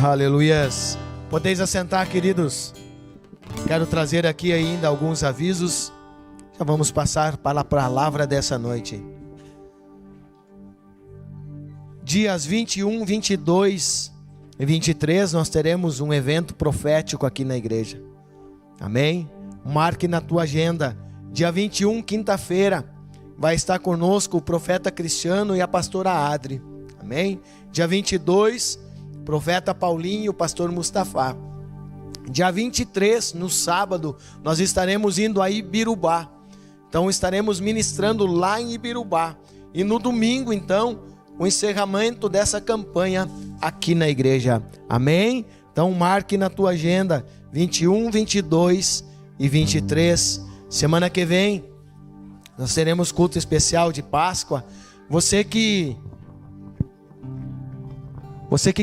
Aleluias. Podeis assentar, queridos. Quero trazer aqui ainda alguns avisos. Já vamos passar para a palavra dessa noite. Dias 21, 22 e 23 nós teremos um evento profético aqui na igreja. Amém? Marque na tua agenda. Dia 21, quinta-feira, vai estar conosco o profeta Cristiano e a pastora Adri. Amém? Dia 22, profeta Paulinho e o pastor Mustafa. Dia 23, no sábado, nós estaremos indo a Ibirubá. Então estaremos ministrando lá em Ibirubá. E no domingo, então, o encerramento dessa campanha aqui na igreja. Amém? Então marque na tua agenda 21, 22 e 23. Semana que vem nós teremos culto especial de Páscoa. Você que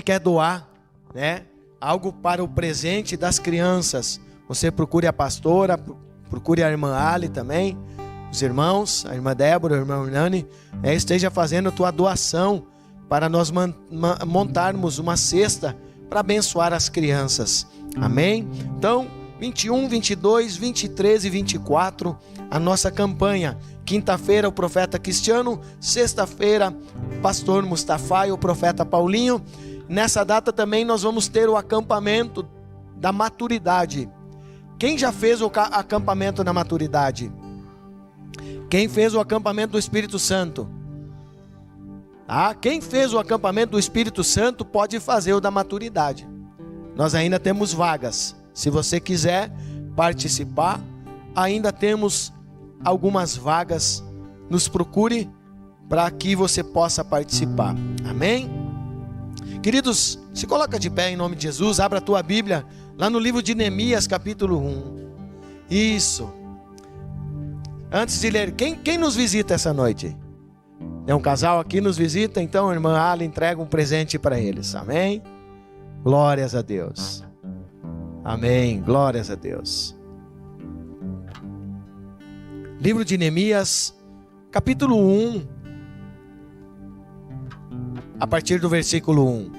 quer doar, né, algo para o presente das crianças, você procure a pastora, procure a irmã Ali também, os irmãos, a irmã Débora, a irmã Hernani, esteja fazendo a tua doação para nós montarmos uma cesta para abençoar as crianças. Amém? Então, 21, 22, 23 e 24, a nossa campanha. Quinta-feira, o profeta Cristiano. Sexta-feira, pastor Mustafa e o profeta Paulinho. Nessa data também nós vamos ter o acampamento da maturidade. Quem já fez o acampamento da maturidade? Quem fez o acampamento do Espírito Santo? Quem fez o acampamento do Espírito Santo pode fazer o da maturidade. Nós ainda temos vagas. Se você quiser participar, ainda temos algumas vagas. Nos procure para que você possa participar. Amém? Queridos, se coloca de pé em nome de Jesus. Abra a tua Bíblia lá no livro de Neemias, capítulo 1. Isso. Antes de ler, quem nos visita essa noite? Tem um casal aqui nos visita, então a irmã Ali entrega um presente para eles. Amém? Glórias a Deus. Amém, glórias a Deus. Livro de Neemias, capítulo 1, a partir do versículo 1.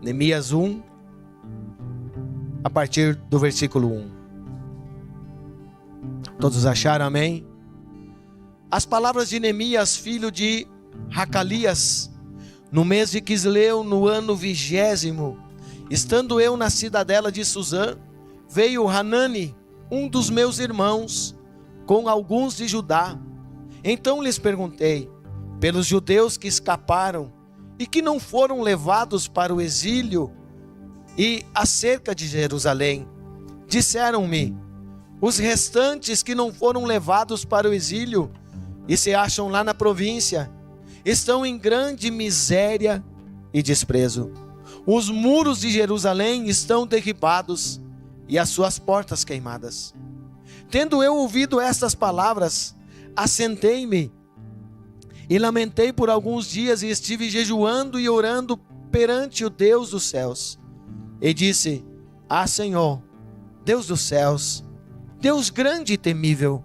Neemias 1, a partir do versículo 1. Todos acharam, amém? As palavras de Neemias, filho de Racalias, no mês de Quisleu, no ano 20º, estando eu na cidadela de Suzã, veio Hanani, um dos meus irmãos, com alguns de Judá. Então lhes perguntei, pelos judeus que escaparam e que não foram levados para o exílio e acerca de Jerusalém. Disseram-me, os restantes que não foram levados para o exílio e se acham lá na província, estão em grande miséria e desprezo. Os muros de Jerusalém estão derribados e as suas portas queimadas. Tendo eu ouvido estas palavras, assentei-me e lamentei por alguns dias e estive jejuando e orando perante o Deus dos céus. E disse, Senhor, Deus dos céus, Deus grande e temível,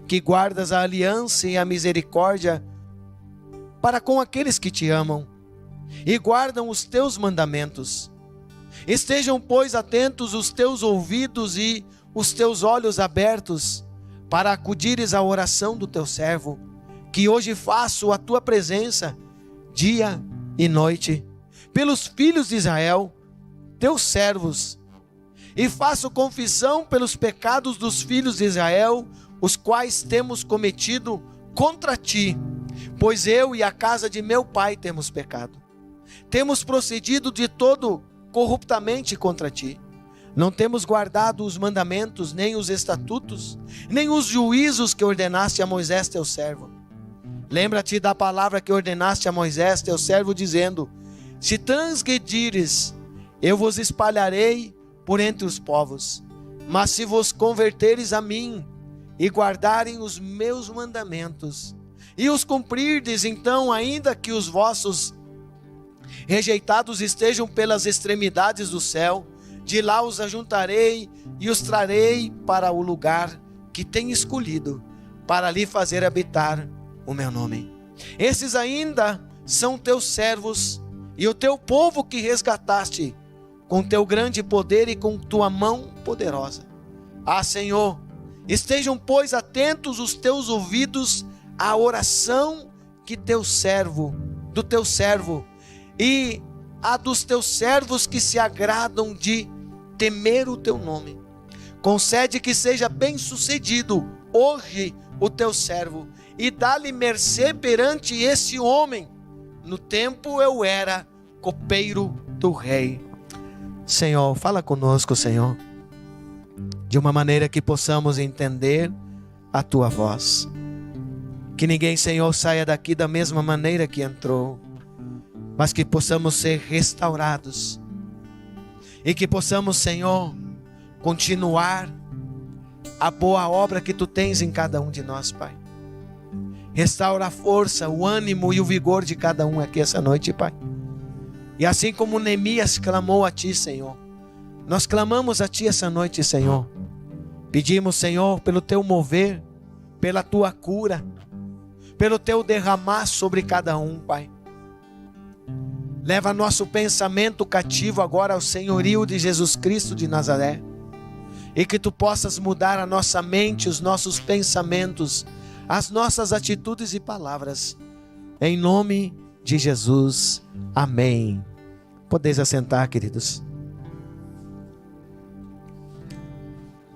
que guardas a aliança e a misericórdia para com aqueles que te amam e guardam os teus mandamentos. Estejam, pois, atentos os teus ouvidos e os teus olhos abertos para acudires à oração do teu servo, que hoje faço a tua presença dia e noite, pelos filhos de Israel, teus servos, e faço confissão pelos pecados dos filhos de Israel, os quais temos cometido contra ti, pois eu e a casa de meu pai temos pecado. Temos procedido de todo corruptamente contra ti. Não temos guardado os mandamentos, nem os estatutos, nem os juízos que ordenaste a Moisés teu servo. Lembra-te da palavra que ordenaste a Moisés teu servo, dizendo, se transgredires, eu vos espalharei por entre os povos. Mas se vos converteres a mim e guardarem os meus mandamentos e os cumprirdes, então, ainda que os vossos rejeitados estejam pelas extremidades do céu, de lá os ajuntarei e os trarei para o lugar que tenho escolhido, para ali fazer habitar o meu nome. Esses ainda são teus servos e o teu povo que resgataste com teu grande poder e com tua mão poderosa. Ah, Senhor, estejam, pois, atentos os teus ouvidos à oração que do teu servo e a dos teus servos que se agradam de temer o teu nome. Concede que seja bem-sucedido hoje o teu servo e dá-lhe mercê perante esse homem. No tempo eu era copeiro do rei. Senhor, fala conosco, Senhor, de uma maneira que possamos entender a tua voz. Que ninguém, Senhor, saia daqui da mesma maneira que entrou, mas que possamos ser restaurados e que possamos, Senhor, continuar a boa obra que tu tens em cada um de nós, Pai. Restaura a força, o ânimo e o vigor de cada um aqui essa noite, Pai. E assim como Neemias clamou a Ti, Senhor, nós clamamos a Ti essa noite, Senhor. Pedimos, Senhor, pelo Teu mover, pela Tua cura, pelo Teu derramar sobre cada um, Pai. Leva nosso pensamento cativo agora ao senhorio de Jesus Cristo de Nazaré. E que Tu possas mudar a nossa mente, os nossos pensamentos, as nossas atitudes e palavras. Em nome de Jesus. Amém. Podeis assentar, queridos.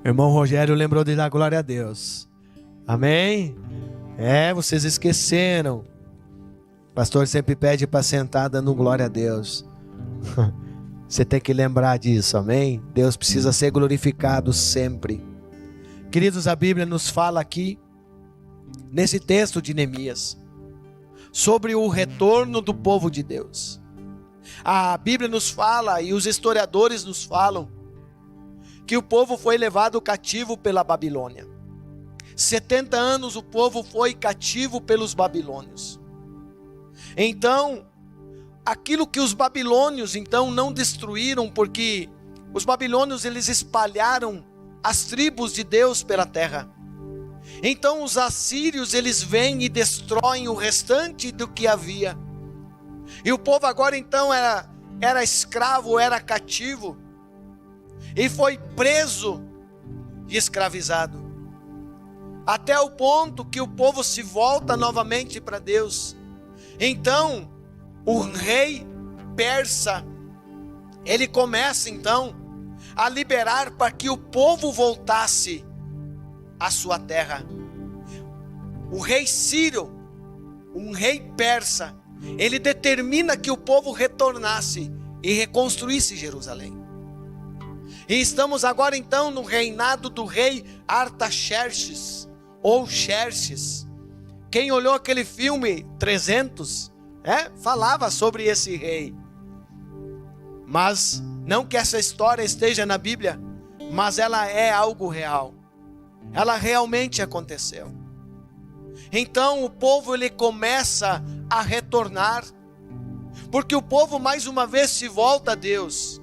Irmão Rogério lembrou de dar glória a Deus. Amém? Vocês esqueceram. O pastor sempre pede para sentar dando glória a Deus. Você tem que lembrar disso, amém? Deus precisa ser glorificado sempre. Queridos, a Bíblia nos fala aqui, nesse texto de Neemias, sobre o retorno do povo de Deus. A Bíblia nos fala, e os historiadores nos falam, que o povo foi levado cativo pela Babilônia. 70 anos o povo foi cativo pelos babilônios. Então, aquilo que os babilônios então não destruíram, porque os babilônios eles espalharam as tribos de Deus pela terra. Então os assírios eles vêm e destroem o restante do que havia. E o povo agora então era escravo, era cativo. E foi preso e escravizado. Até o ponto que o povo se volta novamente para Deus. Então, o rei persa, ele começa então a liberar para que o povo voltasse à sua terra. O rei sírio, um rei persa, ele determina que o povo retornasse e reconstruísse Jerusalém. E estamos agora então no reinado do rei Artaxerxes, ou Xerxes. Quem olhou aquele filme 300, falava sobre esse rei. Mas não que essa história esteja na Bíblia, mas ela é algo real. Ela realmente aconteceu. Então o povo ele começa a retornar, porque o povo mais uma vez se volta a Deus.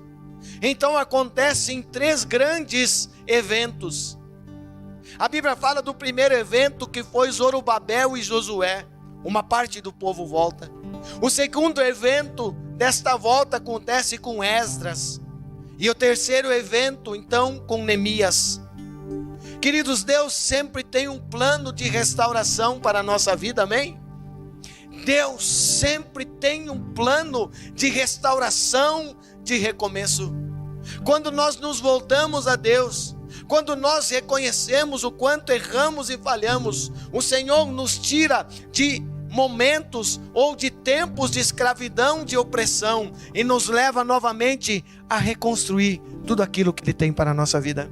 Então acontecem 3 grandes eventos. A Bíblia fala do primeiro evento, que foi Zorobabel e Josué. Uma parte do povo volta. O segundo evento desta volta acontece com Esdras. E o terceiro evento, então, com Neemias. Queridos, Deus sempre tem um plano de restauração para a nossa vida, amém? Deus sempre tem um plano de restauração, de recomeço. Quando nós nos voltamos a Deus, quando nós reconhecemos o quanto erramos e falhamos, o Senhor nos tira de momentos ou de tempos de escravidão, de opressão, e nos leva novamente a reconstruir tudo aquilo que Ele tem para a nossa vida.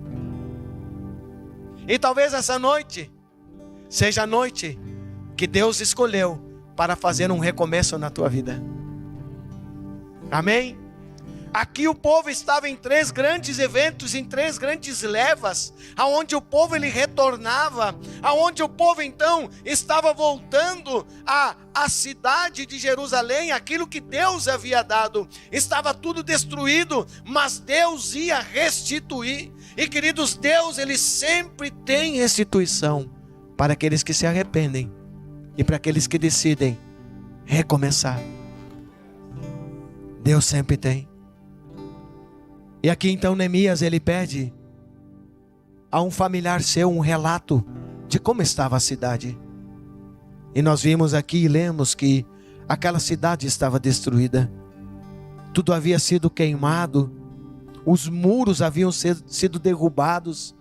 E talvez essa noite seja a noite que Deus escolheu para fazer um recomeço na tua vida. Amém? Aqui o povo estava em 3 grandes eventos, em 3 grandes levas, aonde o povo ele retornava, aonde o povo então estava voltando à cidade de Jerusalém. Aquilo que Deus havia dado estava tudo destruído, mas Deus ia restituir. E queridos, Deus ele sempre tem restituição para aqueles que se arrependem e para aqueles que decidem recomeçar. Deus sempre tem. E aqui então Neemias, ele pede a um familiar seu um relato de como estava a cidade. E nós vimos aqui e lemos que aquela cidade estava destruída. Tudo havia sido queimado. Os muros haviam sido derrubados.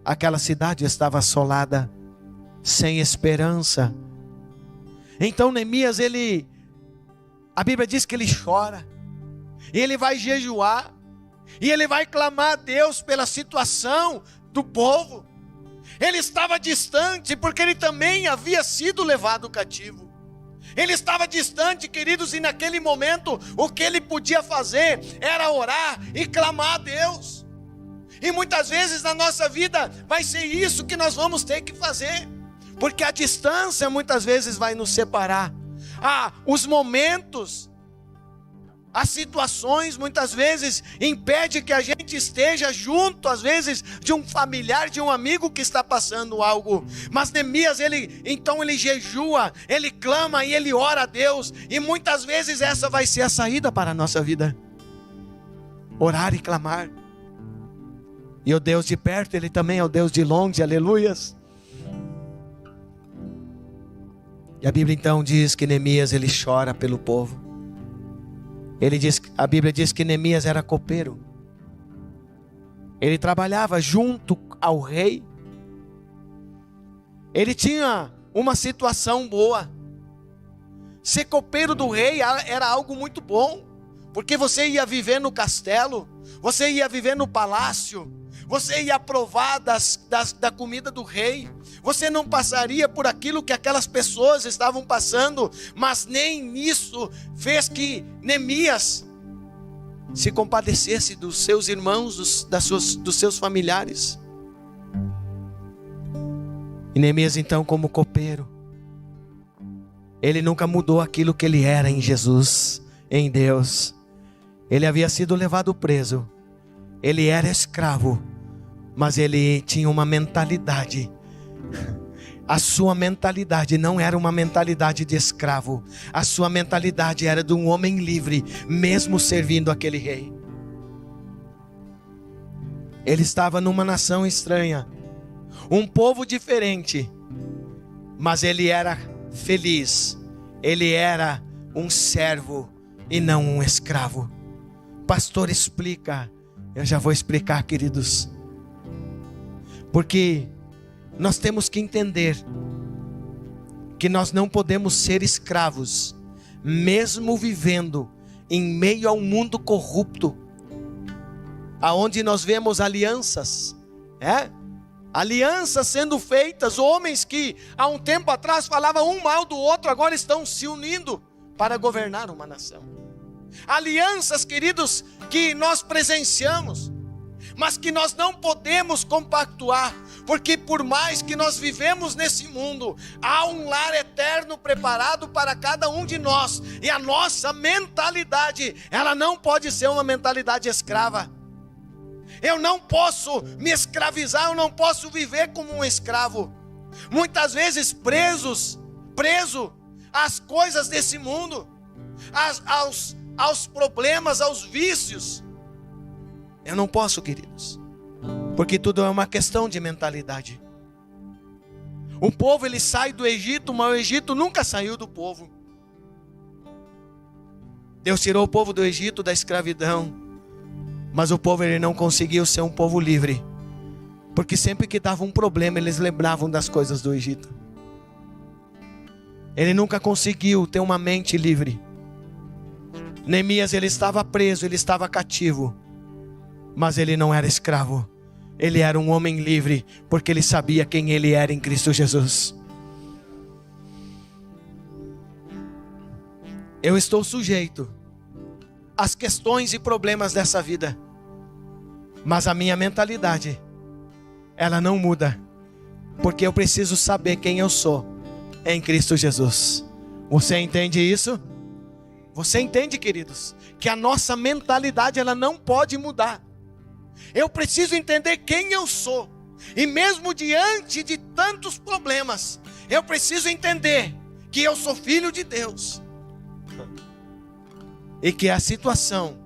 Aquela cidade estava assolada, sem esperança. Então Neemias, a Bíblia diz que ele chora. E ele vai jejuar. E ele vai clamar a Deus pela situação do povo. Ele estava distante porque ele também havia sido levado cativo. Ele estava distante, queridos, e naquele momento o que ele podia fazer era orar e clamar a Deus. E muitas vezes na nossa vida vai ser isso que nós vamos ter que fazer, porque a distância muitas vezes vai nos separar. Os momentos, as situações muitas vezes impedem que a gente esteja junto, às vezes, de um familiar, de um amigo que está passando algo. Mas Neemias, ele jejua, ele clama e ele ora a Deus. E muitas vezes essa vai ser a saída para a nossa vida. Orar e clamar. E o Deus de perto, ele também é o Deus de longe, aleluias. E a Bíblia então diz que Neemias, ele chora pelo povo. A Bíblia diz que Neemias era copeiro. Ele trabalhava junto ao rei. Ele tinha uma situação boa. Ser copeiro do rei era algo muito bom, porque você ia viver no castelo, você ia viver no palácio, você ia provar da comida do rei. Você não passaria por aquilo que aquelas pessoas estavam passando, mas nem isso fez que Neemias se compadecesse dos seus irmãos, dos seus familiares. E Neemias então, como copeiro, ele nunca mudou aquilo que ele era em Jesus, em Deus. Ele havia sido levado preso, ele era escravo, mas ele tinha uma mentalidade. A sua mentalidade não era uma mentalidade de escravo. A sua mentalidade era de um homem livre, mesmo servindo aquele rei. Ele estava numa nação estranha, um povo diferente, mas ele era feliz. Ele era um servo e não um escravo. Pastor, explica. Eu já vou explicar, queridos. Porque nós temos que entender que nós não podemos ser escravos, mesmo vivendo em meio a um mundo corrupto, aonde nós vemos alianças, alianças sendo feitas, homens que há um tempo atrás falavam um mal do outro, agora estão se unindo para governar uma nação. Alianças, queridos, que nós presenciamos, mas que nós não podemos compactuar, porque por mais que nós vivemos nesse mundo, há um lar eterno preparado para cada um de nós, e a nossa mentalidade, ela não pode ser uma mentalidade escrava. Eu não posso me escravizar, eu não posso viver como um escravo, muitas vezes preso às coisas desse mundo, aos problemas, aos vícios. Eu não posso, queridos, porque tudo é uma questão de mentalidade. O povo, ele sai do Egito, mas o Egito nunca saiu do povo. Deus tirou o povo do Egito, da escravidão, mas o povo, ele não conseguiu ser um povo livre, porque sempre que dava um problema, eles lembravam das coisas do Egito. Ele nunca conseguiu ter uma mente livre. Neemias, ele estava preso, ele estava cativo, mas ele não era escravo. Ele era um homem livre, porque ele sabia quem ele era em Cristo Jesus. Eu estou sujeito às questões e problemas dessa vida, mas a minha mentalidade, ela não muda, porque eu preciso saber quem eu sou em Cristo Jesus. Você entende isso? Você entende, queridos, que a nossa mentalidade, ela não pode mudar. Eu preciso entender quem eu sou, e mesmo diante de tantos problemas, eu preciso entender que eu sou filho de Deus. e que a situação,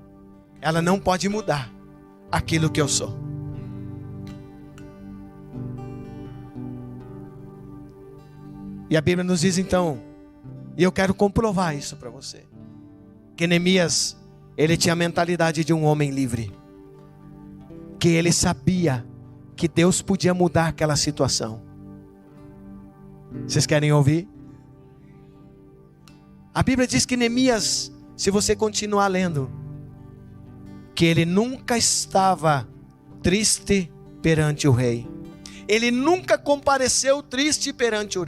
ela não pode mudar aquilo que eu sou. E a Bíblia nos diz então, e eu quero comprovar isso para você, que Neemias, ele tinha a mentalidade de um homem livre, que ele sabia que Deus podia mudar aquela situação. Vocês querem ouvir? A Bíblia diz que Neemias, se você continuar lendo, que ele nunca estava triste perante o rei. Ele nunca compareceu triste perante o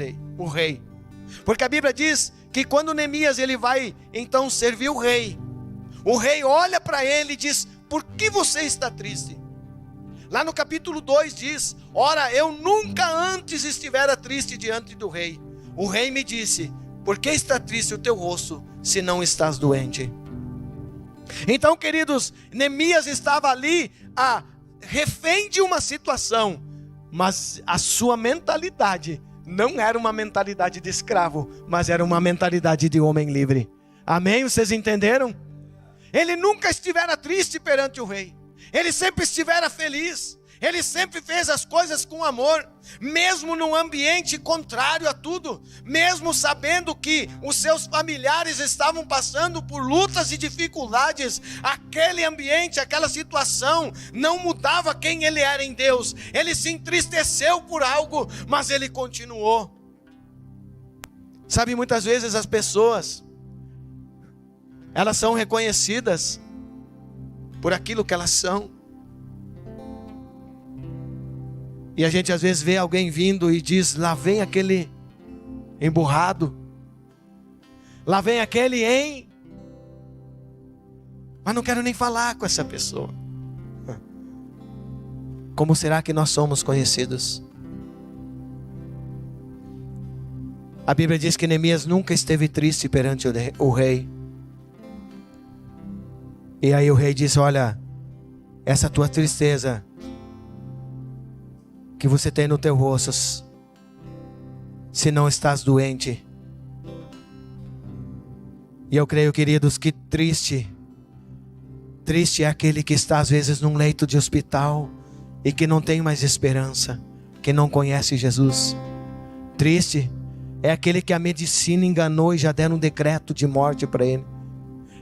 rei. Porque a Bíblia diz que quando Neemias ele vai então servir o rei olha para ele e diz: por que você está triste? Lá no capítulo 2 diz: ora, eu nunca antes estivera triste diante do rei. O rei me disse: por que está triste o teu rosto, se não estás doente? Então, queridos, Neemias estava ali refém de uma situação, mas a sua mentalidade não era uma mentalidade de escravo, mas era uma mentalidade de homem livre. Amém? Vocês entenderam? Ele nunca estivera triste perante o rei. Ele sempre estivera feliz. Ele sempre fez as coisas com amor, mesmo num ambiente contrário a tudo, mesmo sabendo que os seus familiares estavam passando por lutas e dificuldades. Aquele ambiente, aquela situação não mudava quem ele era em Deus. Ele se entristeceu por algo, mas ele continuou. Sabe, muitas vezes as pessoas, elas são reconhecidas por aquilo que elas são. E a gente às vezes vê alguém vindo e diz: lá vem aquele emburrado, lá vem aquele, hein? Mas não quero nem falar com essa pessoa. Como será que nós somos conhecidos? A Bíblia diz que Neemias nunca esteve triste perante o rei. E aí o rei disse: olha, essa tua tristeza que você tem no teu rosto, se não estás doente. E eu creio, queridos, que triste é aquele que está às vezes num leito de hospital e que não tem mais esperança, que não conhece Jesus. Triste é aquele que a medicina enganou e já deram um decreto de morte para ele.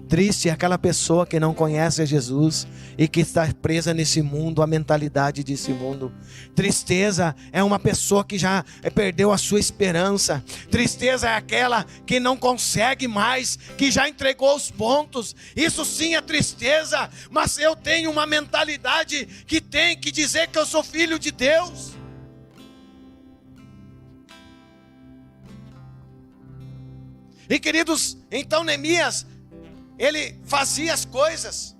Triste é aquela pessoa que não conhece a Jesus e que está presa nesse mundo, a mentalidade desse mundo. Tristeza é uma pessoa que já perdeu a sua esperança. Tristeza é aquela que não consegue mais, que já entregou os pontos. Isso sim é tristeza, mas eu tenho uma mentalidade que tem que dizer que eu sou filho de Deus. E queridos, então Neemias, ele fazia as coisas,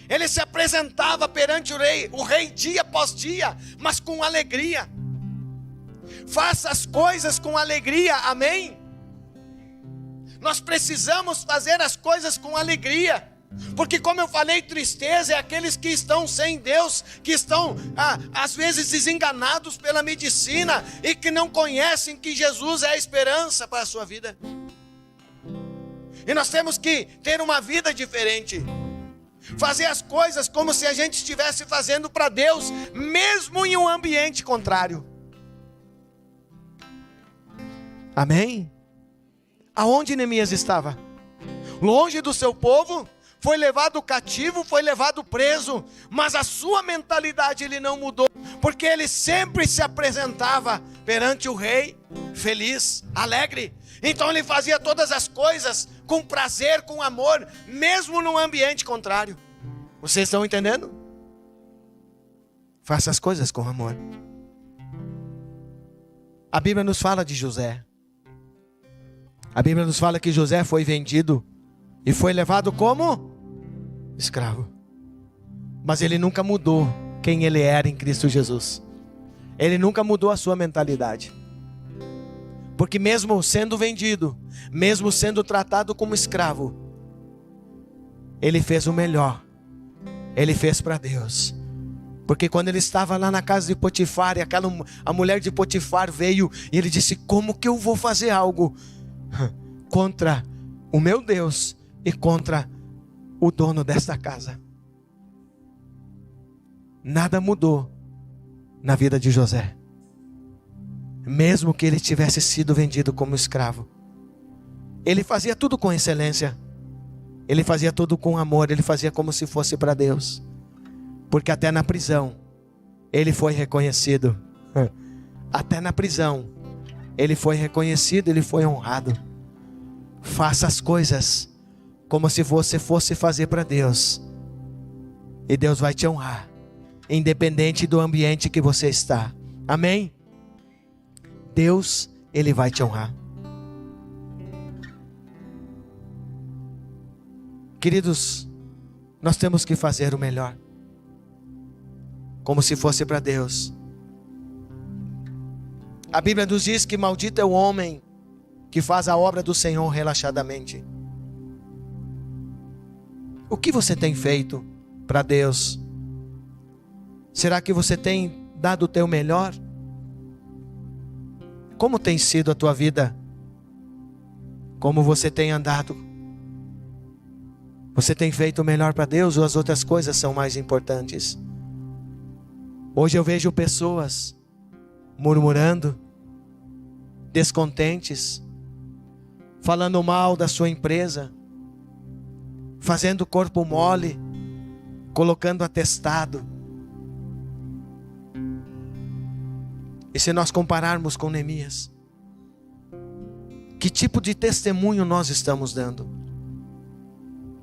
ele se apresentava perante o rei dia após dia, mas com alegria. Faça as coisas com alegria, amém? Nós precisamos fazer as coisas com alegria, porque como eu falei, tristeza é aqueles que estão sem Deus, que estão às vezes desenganados pela medicina e que não conhecem que Jesus é a esperança para a sua vida. E nós temos que ter uma vida diferente, fazer as coisas como se a gente estivesse fazendo para Deus, mesmo em um ambiente contrário. Amém? Aonde Neemias estava? Longe do seu povo, foi levado cativo, foi levado preso, mas a sua mentalidade ele não mudou, porque ele sempre se apresentava perante o rei feliz, alegre. Então ele fazia todas as coisas com prazer, com amor, mesmo num ambiente contrário. Vocês estão entendendo? Faça as coisas com amor. A Bíblia nos fala de José. A Bíblia nos fala que José foi vendido e foi levado como escravo. Mas ele nunca mudou quem ele era em Cristo Jesus. Ele nunca mudou a sua mentalidade. Porque mesmo sendo vendido, mesmo sendo tratado como escravo, ele fez o melhor. Ele fez para Deus. Porque quando ele estava lá na casa de Potifar, e a mulher de Potifar veio e ele disse: como que eu vou fazer algo contra o meu Deus e contra o dono desta casa. Nada mudou na vida de José. Mesmo que ele tivesse sido vendido como escravo, ele fazia tudo com excelência. Ele fazia tudo com amor. Ele fazia como se fosse para Deus. Porque até na prisão, ele foi reconhecido. Até na prisão, ele foi reconhecido, ele foi honrado. Faça as coisas como se você fosse fazer para Deus. E Deus vai te honrar, independente do ambiente que você está. Amém? Deus, Ele vai te honrar. Queridos, nós temos que fazer o melhor, como se fosse para Deus. A Bíblia nos diz que maldito é o homem que faz a obra do Senhor relaxadamente. O que você tem feito para Deus? Será que você tem dado o teu melhor? Como tem sido a tua vida? Como você tem andado? Você tem feito o melhor para Deus ou as outras coisas são mais importantes? Hoje eu vejo pessoas murmurando, descontentes, falando mal da sua empresa, fazendo corpo mole, colocando atestado. E se nós compararmos com Neemias, que tipo de testemunho nós estamos dando?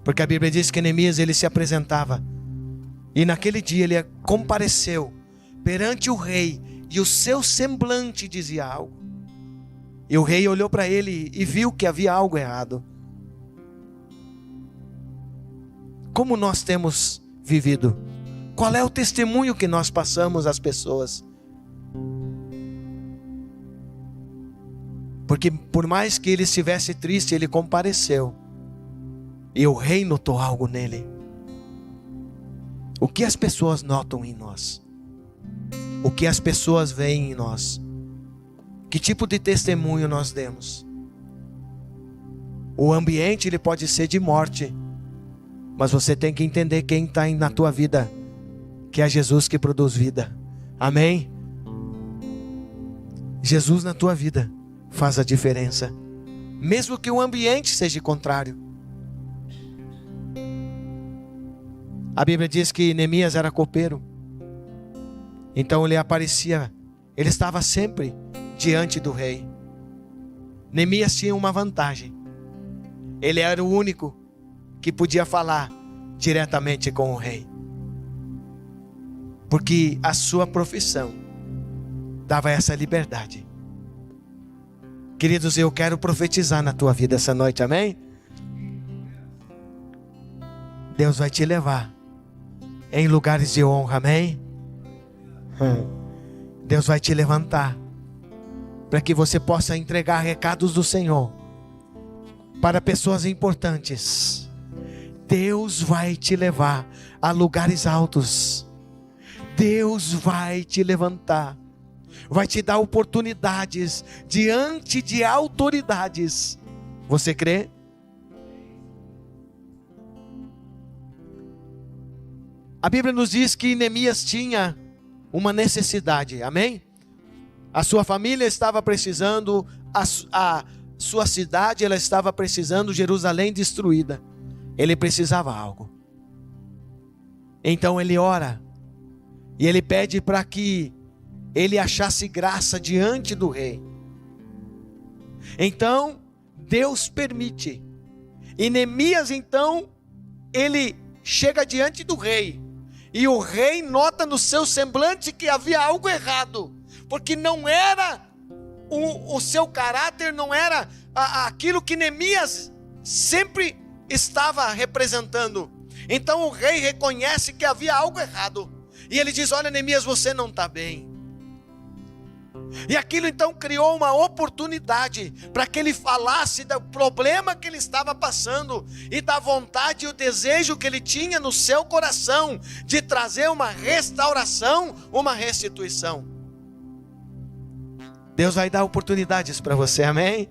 Porque a Bíblia diz que Neemias, ele se apresentava, e naquele dia ele compareceu perante o rei, e o seu semblante dizia algo. E o rei olhou para ele e viu que havia algo errado. Como nós temos vivido? Qual é o testemunho que nós passamos às pessoas? Porque por mais que ele estivesse triste, ele compareceu. E o rei notou algo nele. O que as pessoas notam em nós? O que as pessoas veem em nós? Que tipo de testemunho nós demos? O ambiente ele pode ser de morte, mas você tem que entender quem está na tua vida, que é Jesus que produz vida. Amém? Jesus na tua vida faz a diferença, mesmo que o ambiente seja contrário. A Bíblia diz que Neemias era copeiro, então ele aparecia, ele estava sempre diante do rei. Neemias tinha uma vantagem: ele era o único que podia falar diretamente com o rei, porque a sua profissão dava essa liberdade. Queridos, eu quero profetizar na tua vida essa noite, amém? Deus vai te levar em lugares de honra, amém? Deus vai te levantar para que você possa entregar recados do Senhor para pessoas importantes. Deus vai te levar a lugares altos. Deus vai te levantar, vai te dar oportunidades diante de autoridades. Você crê? A Bíblia nos diz que Neemias tinha uma necessidade, amém? A sua família estava precisando, a sua cidade ela estava precisando, Jerusalém destruída. Ele precisava algo. Então ele ora e ele pede para que ele achasse graça diante do rei. Então Deus permite. E Neemias então ele chega diante do rei. E o rei nota no seu semblante que havia algo errado, porque não era o seu caráter, não era aquilo que Neemias sempre estava representando. Então o rei reconhece que havia algo errado, e ele diz: olha, Neemias, você não está bem. E aquilo então criou uma oportunidade para que ele falasse do problema que ele estava passando e da vontade e o desejo que ele tinha no seu coração de trazer uma restauração, uma restituição. Deus vai dar oportunidades para você, amém?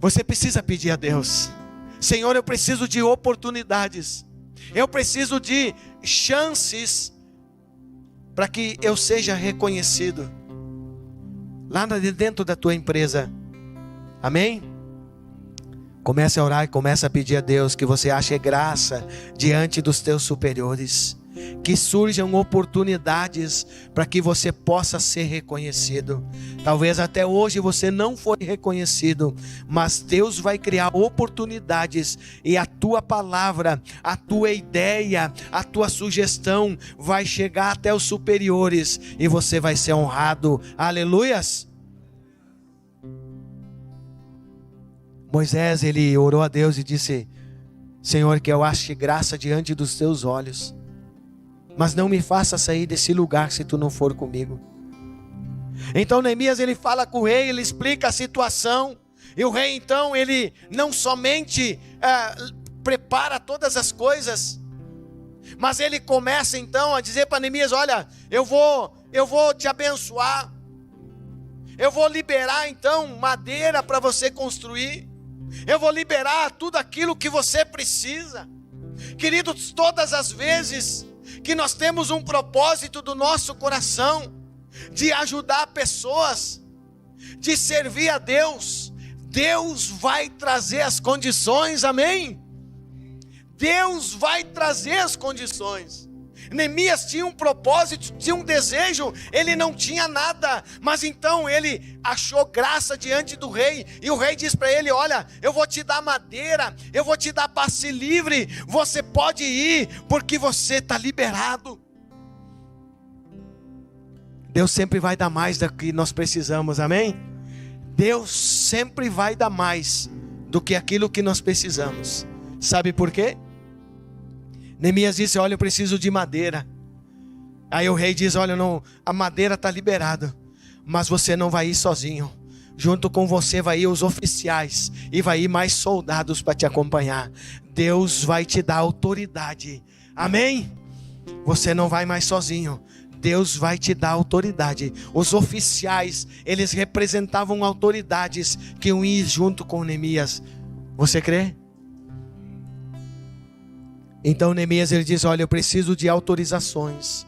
Você precisa pedir a Deus. Senhor, eu preciso de oportunidades. Eu preciso de chances para que eu seja reconhecido lá dentro da tua empresa. Amém? Comece a orar e comece a pedir a Deus que você ache graça diante dos teus superiores. Que surjam oportunidades para que você possa ser reconhecido. Talvez até hoje você não foi reconhecido, mas Deus vai criar oportunidades e a tua palavra, a tua ideia, a tua sugestão vai chegar até os superiores e você vai ser honrado. Aleluias! Moisés, ele orou a Deus e disse: Senhor, que eu ache graça diante dos teus olhos, mas não me faça sair desse lugar se tu não for comigo. Então Neemias, ele fala com o rei, ele explica a situação, e o rei então, ele não somente prepara todas as coisas, mas ele começa então a dizer para Neemias: olha, eu vou te abençoar, eu vou liberar então madeira para você construir, eu vou liberar tudo aquilo que você precisa. Queridos, todas as vezes que nós temos um propósito do nosso coração, de ajudar pessoas, de servir a Deus, Deus vai trazer as condições, amém? Deus vai trazer as condições. Neemias tinha um propósito, tinha um desejo, ele não tinha nada, mas então ele achou graça diante do rei, e o rei diz para ele: olha, eu vou te dar madeira, eu vou te dar passe livre, você pode ir, porque você está liberado. Deus sempre vai dar mais do que nós precisamos, amém? Deus sempre vai dar mais do que aquilo que nós precisamos. Sabe por quê? Neemias disse: olha, eu preciso de madeira. Aí o rei diz: olha, não, a madeira está liberada, mas você não vai ir sozinho. Junto com você vai ir os oficiais, e vai ir mais soldados para te acompanhar. Deus vai te dar autoridade, amém? Você não vai mais sozinho, Deus vai te dar autoridade. Os oficiais, eles representavam autoridades que iam ir junto com Neemias. Você crê? Então Neemias, ele diz: olha, eu preciso de autorizações,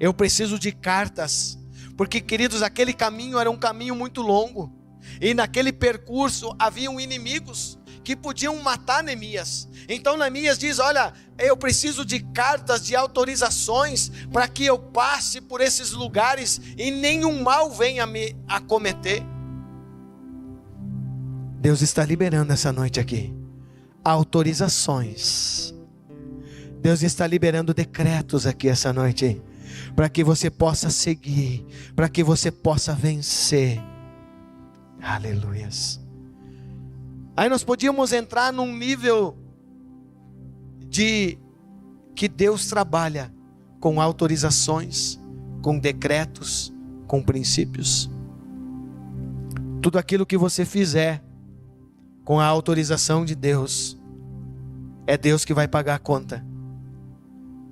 eu preciso de cartas, porque, queridos, aquele caminho era um caminho muito longo, e naquele percurso haviam inimigos que podiam matar Neemias. Então Neemias diz: olha, eu preciso de cartas, de autorizações, para que eu passe por esses lugares e nenhum mal venha me acometer. Deus está liberando essa noite aqui autorizações. Deus está liberando decretos aqui essa noite, para que você possa seguir, para que você possa vencer. Aleluias. Aí nós podíamos entrar num nível de que Deus trabalha com autorizações, com decretos, com princípios. Tudo aquilo que você fizer com a autorização de Deus, é Deus que vai pagar a conta.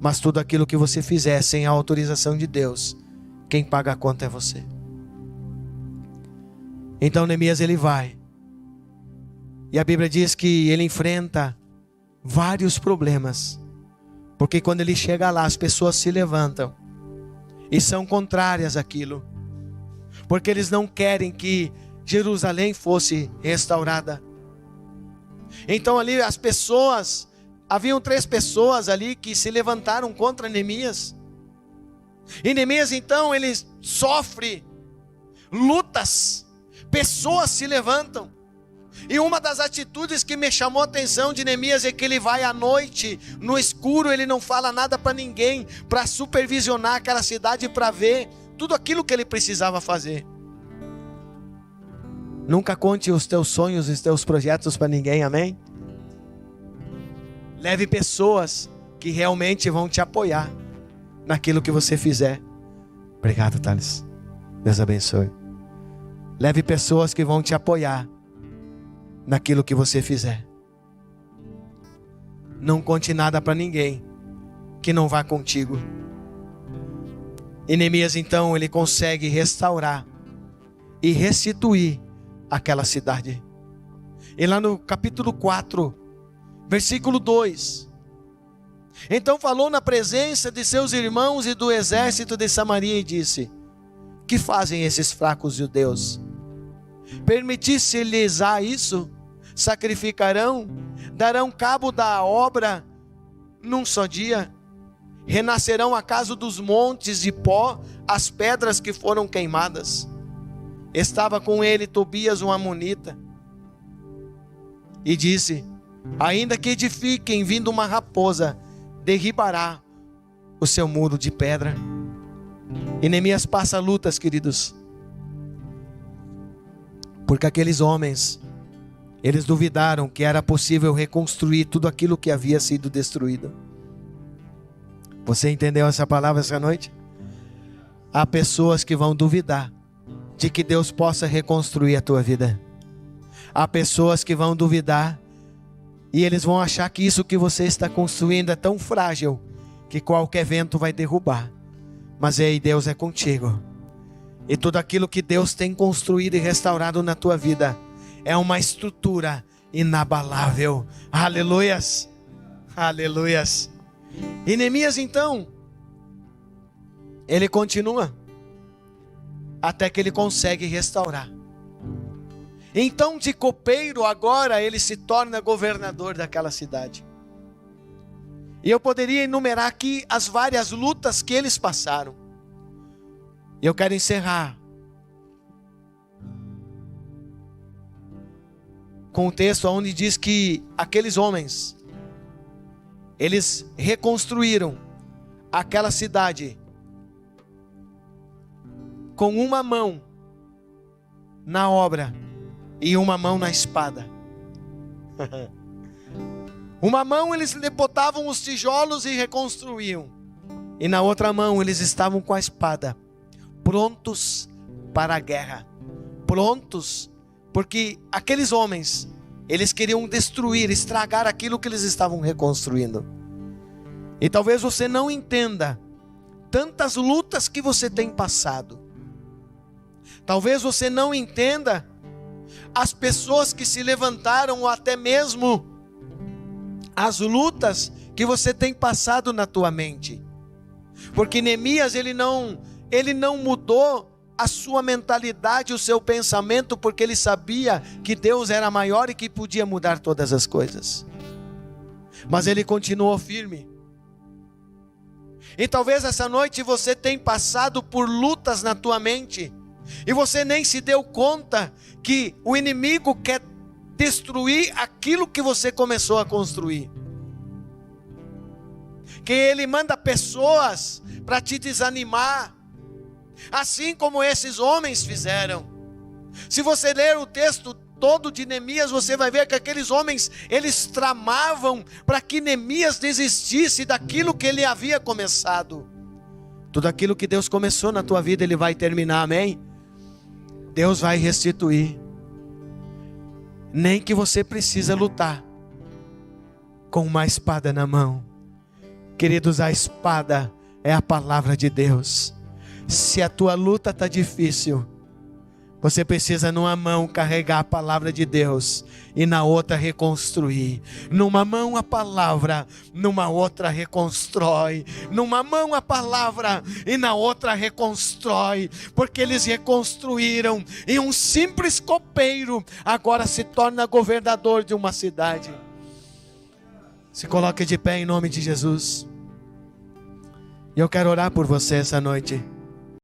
Mas tudo aquilo que você fizer sem a autorização de Deus, quem paga a conta é você. Então Neemias, ele vai, e a Bíblia diz que ele enfrenta vários problemas, porque quando ele chega lá, as pessoas se levantam e são contrárias àquilo, porque eles não querem que Jerusalém fosse restaurada. Então ali as pessoas, haviam 3 pessoas ali que se levantaram contra Neemias. E Neemias então, ele sofre lutas, pessoas se levantam. E uma das atitudes que me chamou a atenção de Neemias é que ele vai à noite, no escuro, ele não fala nada para ninguém, para supervisionar aquela cidade, para ver tudo aquilo que ele precisava fazer. Nunca conte os teus sonhos e os teus projetos para ninguém, amém? Leve pessoas que realmente vão te apoiar naquilo que você fizer. Obrigado, Thales. Deus abençoe. Leve pessoas que vão te apoiar naquilo que você fizer. Não conte nada para ninguém que não vá contigo. E Neemias então, ele consegue restaurar e restituir aquela cidade. E lá no capítulo 4 Versículo 2. Então falou na presença de seus irmãos e do exército de Samaria e disse: que fazem esses fracos judeus? Permitisse-lhes isso? Sacrificarão? Darão cabo da obra num só dia? Renascerão acaso dos montes de pó as pedras que foram queimadas? Estava com ele Tobias, um amonita, e disse: ainda que edifiquem, vindo uma raposa, derribará o seu muro de pedra. E Neemias passa lutas, queridos, porque aqueles homens, eles duvidaram que era possível reconstruir tudo aquilo que havia sido destruído. Você entendeu essa palavra essa noite? Há pessoas que vão duvidar de que Deus possa reconstruir a tua vida. Há pessoas que vão duvidar e eles vão achar que isso que você está construindo é tão frágil que qualquer vento vai derrubar. Mas aí Deus é contigo. E tudo aquilo que Deus tem construído e restaurado na tua vida é uma estrutura inabalável. Aleluias, aleluias. E Neemias então, ele continua até que ele consegue restaurar. Então de copeiro agora ele se torna governador daquela cidade. E eu poderia enumerar aqui as várias lutas que eles passaram. E eu quero encerrar com um texto onde diz que aqueles homens, eles reconstruíram aquela cidade com uma mão na obra e uma mão na espada. Uma mão eles botavam os tijolos e reconstruíam, e na outra mão eles estavam com a espada, prontos para a guerra. Prontos, porque aqueles homens, eles queriam destruir, estragar aquilo que eles estavam reconstruindo. E talvez você não entenda tantas lutas que você tem passado. Talvez você não entenda as pessoas que se levantaram, ou até mesmo as lutas que você tem passado na tua mente. Porque Neemias, ele não mudou a sua mentalidade, o seu pensamento, porque ele sabia que Deus era maior e que podia mudar todas as coisas. Mas ele continuou firme. E talvez essa noite você tenha passado por lutas na tua mente, e você nem se deu conta que o inimigo quer destruir aquilo que você começou a construir. Que ele manda pessoas para te desanimar, assim como esses homens fizeram. Se você ler o texto todo de Neemias, você vai ver que aqueles homens, eles tramavam para que Neemias desistisse daquilo que ele havia começado. Tudo aquilo que Deus começou na tua vida, Ele vai terminar, amém? Deus vai restituir. Nem que você precisa lutar com uma espada na mão. Queridos, a espada é a palavra de Deus. Se a tua luta está difícil, você precisa numa mão carregar a palavra de Deus e na outra reconstruir. Numa mão a palavra, numa outra reconstrói. Numa mão a palavra e na outra reconstrói. Porque eles reconstruíram, e um simples copeiro agora se torna governador de uma cidade. Se coloque de pé em nome de Jesus. E eu quero orar por você essa noite.